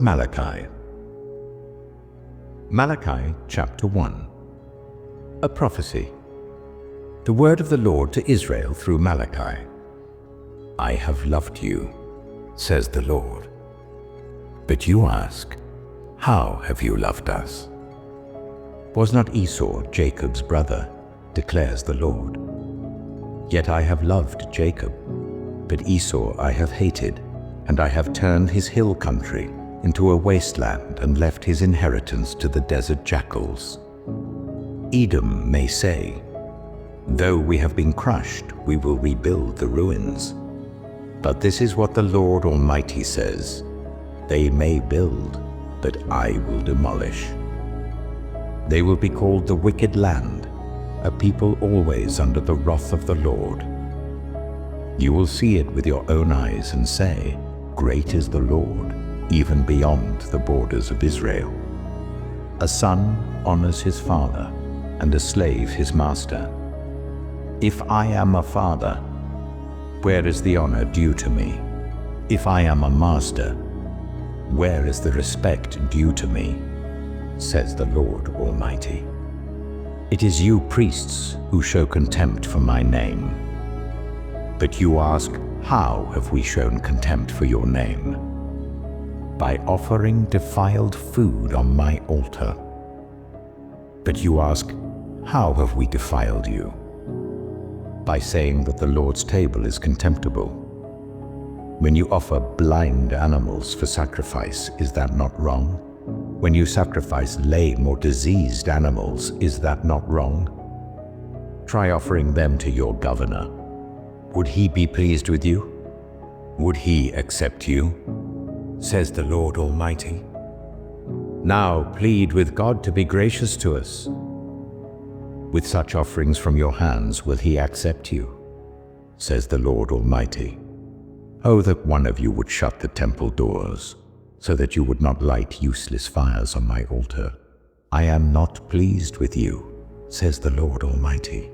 Malachi. Malachi chapter 1. A prophecy. The word of the Lord to Israel through Malachi. I have loved you, says the Lord. But you ask, how have you loved us? Was not Esau Jacob's brother, declares the Lord. Yet I have loved Jacob, but Esau I have hated, and I have turned his hill country into a wasteland and left his inheritance to the desert jackals. Edom may say, though we have been crushed, we will rebuild the ruins. But this is what the Lord Almighty says, they may build, but I will demolish. They will be called the wicked land, a people always under the wrath of the Lord. You will see it with your own eyes and say, great is the Lord, even beyond the borders of Israel. A son honors his father, and a slave his master. If I am a father, where is the honor due to me? If I am a master, where is the respect due to me? Says the Lord Almighty. It is you priests who show contempt for my name. But you ask, how have we shown contempt for your name? By offering defiled food on my altar. But you ask, how have we defiled you? By saying that the Lord's table is contemptible. When you offer blind animals for sacrifice, is that not wrong? When you sacrifice lame or diseased animals, is that not wrong? Try offering them to your governor. Would he be pleased with you? Would he accept you? Says the Lord Almighty. Now plead with God to be gracious to us. With such offerings from your hands will he accept you, says the Lord Almighty. Oh, that one of you would shut the temple doors, so that you would not light useless fires on my altar. I am not pleased with you, says the Lord Almighty,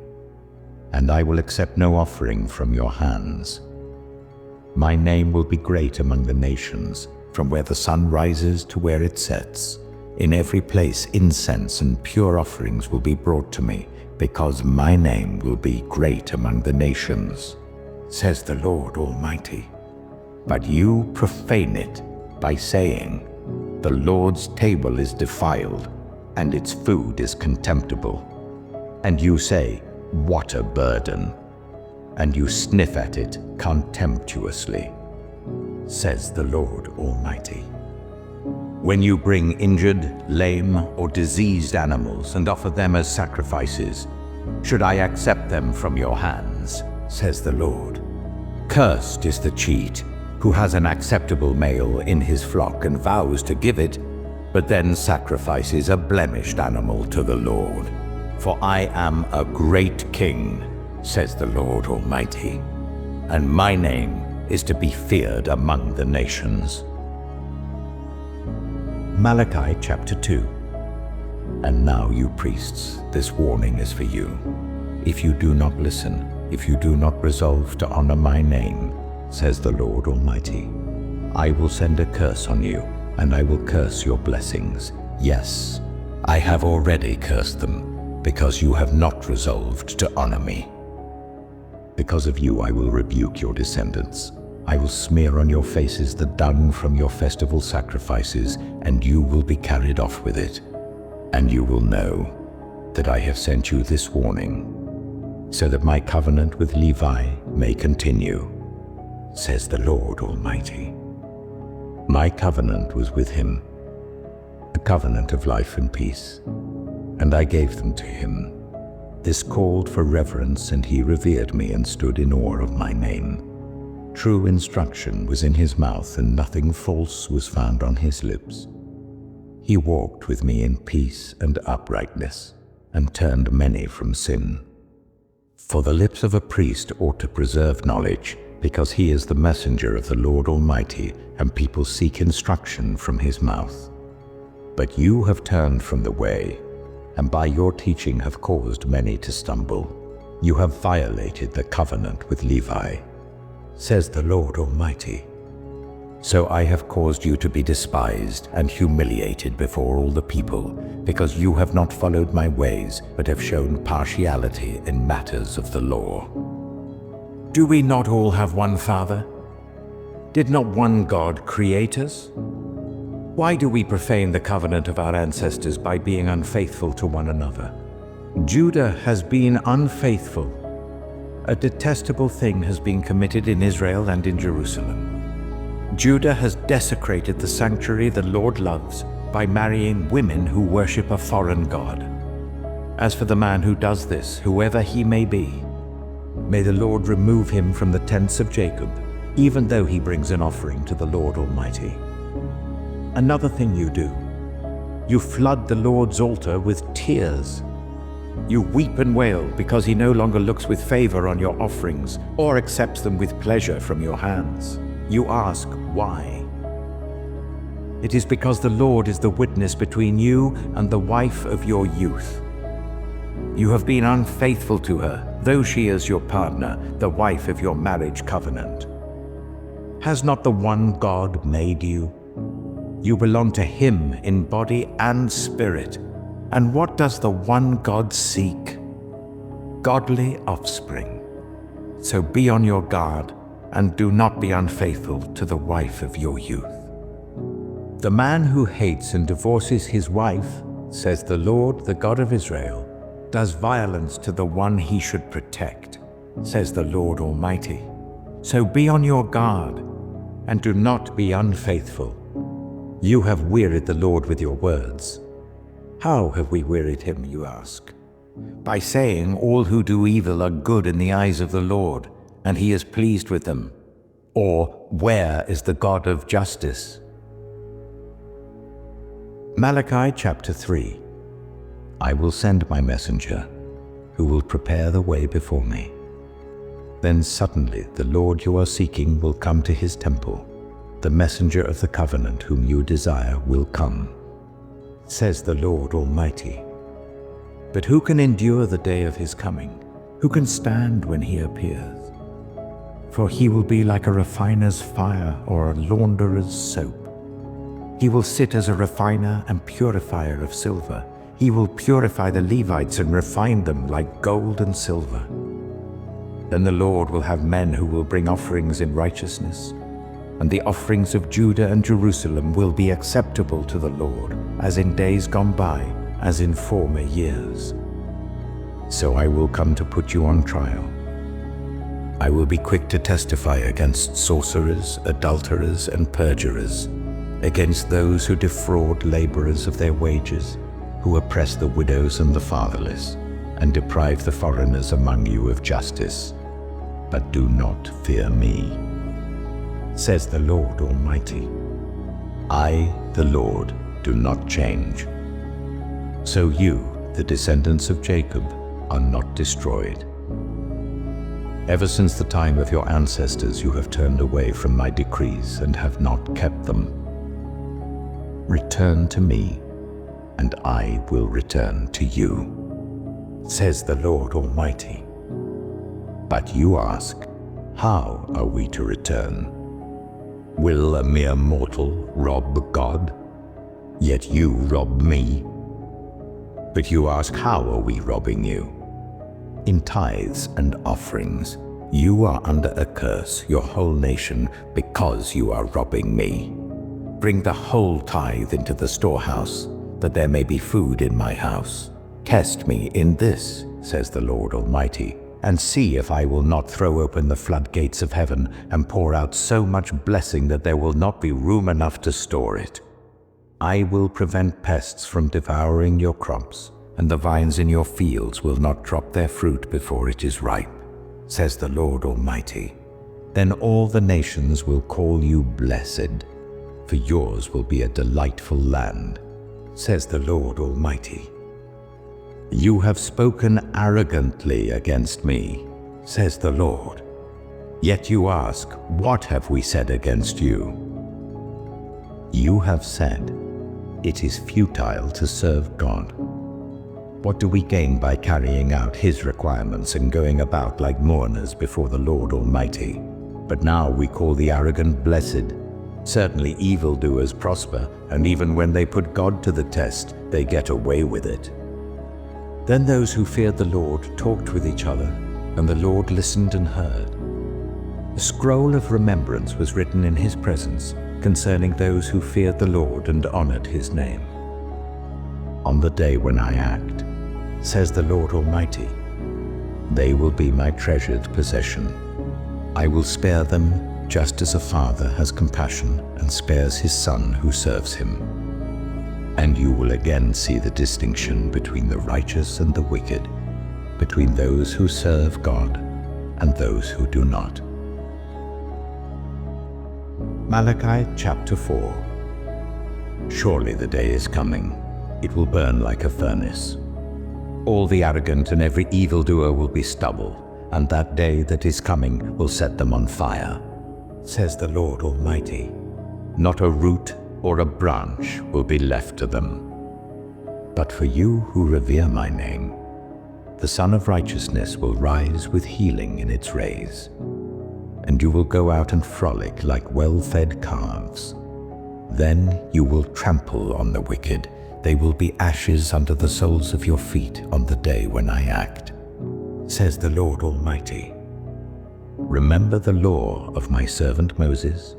and I will accept no offering from your hands. My name will be great among the nations, from where the sun rises to where it sets. In every place incense and pure offerings will be brought to me, because my name will be great among the nations, says the Lord Almighty. But you profane it by saying, the Lord's table is defiled, and its food is contemptible. And you say, what a burden! And you sniff at it contemptuously, says the Lord Almighty. When you bring injured, lame, or diseased animals and offer them as sacrifices, should I accept them from your hands, says the Lord. Cursed is the cheat, who has an acceptable male in his flock and vows to give it, but then sacrifices a blemished animal to the Lord. For I am a great king, says the Lord Almighty, and my name is to be feared among the nations. Malachi chapter 2. And now, you priests, this warning is for you. If you do not listen, if you do not resolve to honor my name, says the Lord Almighty, I will send a curse on you, and I will curse your blessings. Yes, I have already cursed them, because you have not resolved to honor me. Because of you I will rebuke your descendants. I will smear on your faces the dung from your festival sacrifices, and you will be carried off with it. And you will know that I have sent you this warning, so that my covenant with Levi may continue, says the Lord Almighty. My covenant was with him, a covenant of life and peace, and I gave them to him. This called for reverence, and he revered me and stood in awe of my name. True instruction was in his mouth, and nothing false was found on his lips. He walked with me in peace and uprightness, and turned many from sin. For the lips of a priest ought to preserve knowledge, because he is the messenger of the Lord Almighty, and people seek instruction from his mouth. But you have turned from the way, and by your teaching have caused many to stumble. You have violated the covenant with Levi, says the Lord Almighty. So I have caused you to be despised and humiliated before all the people, because you have not followed my ways, but have shown partiality in matters of the law. Do we not all have one Father? Did not one God create us? Why do we profane the covenant of our ancestors by being unfaithful to one another? Judah has been unfaithful. A detestable thing has been committed in Israel and in Jerusalem. Judah has desecrated the sanctuary the Lord loves by marrying women who worship a foreign god. As for the man who does this, whoever he may be, may the Lord remove him from the tents of Jacob, even though he brings an offering to the Lord Almighty. Another thing you do, you flood the Lord's altar with tears. You weep and wail because he no longer looks with favor on your offerings or accepts them with pleasure from your hands. You ask, why? It is because the Lord is the witness between you and the wife of your youth. You have been unfaithful to her, though she is your partner, the wife of your marriage covenant. Has not the one God made you? You belong to him in body and spirit. And what does the one God seek? Godly offspring. So be on your guard, and do not be unfaithful to the wife of your youth. The man who hates and divorces his wife, says the Lord, the God of Israel, does violence to the one he should protect, says the Lord Almighty. So be on your guard, and do not be unfaithful. You have wearied the Lord with your words. How have we wearied him, you ask? By saying all who do evil are good in the eyes of the Lord, and he is pleased with them. Or, where is the God of justice? Malachi chapter 3. I will send my messenger, who will prepare the way before me. Then suddenly the Lord you are seeking will come to his temple. The messenger of the covenant whom you desire will come, says the Lord Almighty. But who can endure the day of his coming? Who can stand when he appears? For he will be like a refiner's fire or a launderer's soap. He will sit as a refiner and purifier of silver. He will purify the Levites and refine them like gold and silver. Then the Lord will have men who will bring offerings in righteousness, and the offerings of Judah and Jerusalem will be acceptable to the Lord, as in days gone by, as in former years. So I will come to put you on trial. I will be quick to testify against sorcerers, adulterers, and perjurers, against those who defraud laborers of their wages, who oppress the widows and the fatherless, and deprive the foreigners among you of justice. But do not fear me, says the Lord Almighty. I, the Lord, do not change. So you, the descendants of Jacob, are not destroyed. Ever since the time of your ancestors you have turned away from my decrees and have not kept them. Return to me, and I will return to you, says the Lord Almighty. But you ask, how are we to return? Will a mere mortal rob God? Yet you rob me. But you ask, how are we robbing you? In tithes and offerings. You are under a curse, your whole nation, because you are robbing me. Bring the whole tithe into the storehouse, that there may be food in my house. Test me in this, says the Lord Almighty, and see if I will not throw open the floodgates of heaven and pour out so much blessing that there will not be room enough to store it. I will prevent pests from devouring your crops, and the vines in your fields will not drop their fruit before it is ripe, says the Lord Almighty. Then all the nations will call you blessed, for yours will be a delightful land, says the Lord Almighty. You have spoken arrogantly against me, says the Lord. Yet you ask, what have we said against you? You have said, it is futile to serve God. What do we gain by carrying out his requirements and going about like mourners before the Lord Almighty? But now we call the arrogant blessed, Certainly evildoers prosper, and even when they put God to the test, they get away with it. Then those who feared the Lord talked with each other, and the Lord listened and heard. A scroll of remembrance was written in his presence concerning those who feared the Lord and honored his name. On the day when I act, says the Lord Almighty, they will be my treasured possession. I will spare them just as a father has compassion and spares his son who serves him. And you will again see the distinction between the righteous and the wicked, between those who serve God and those who do not. Malachi chapter 4. Surely the day is coming. It will burn like a furnace. All the arrogant and every evildoer will be stubble, and that day that is coming will set them on fire, says the Lord Almighty. Not a root or a branch will be left to them. But for you who revere my name, the Sun of Righteousness will rise with healing in its rays, and you will go out and frolic like well-fed calves. Then you will trample on the wicked. They will be ashes under the soles of your feet on the day when I act, says the Lord Almighty. Remember the law of my servant Moses,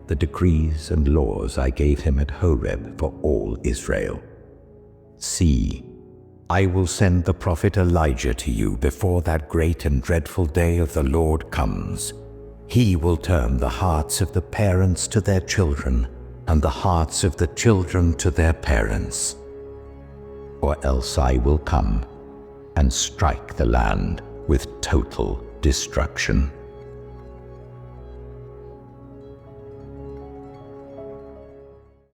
the decrees and laws I gave him at Horeb for all Israel. See, I will send the prophet Elijah to you before that great and dreadful day of the Lord comes. He will turn the hearts of the parents to their children, and the hearts of the children to their parents. Or else I will come and strike the land with total destruction.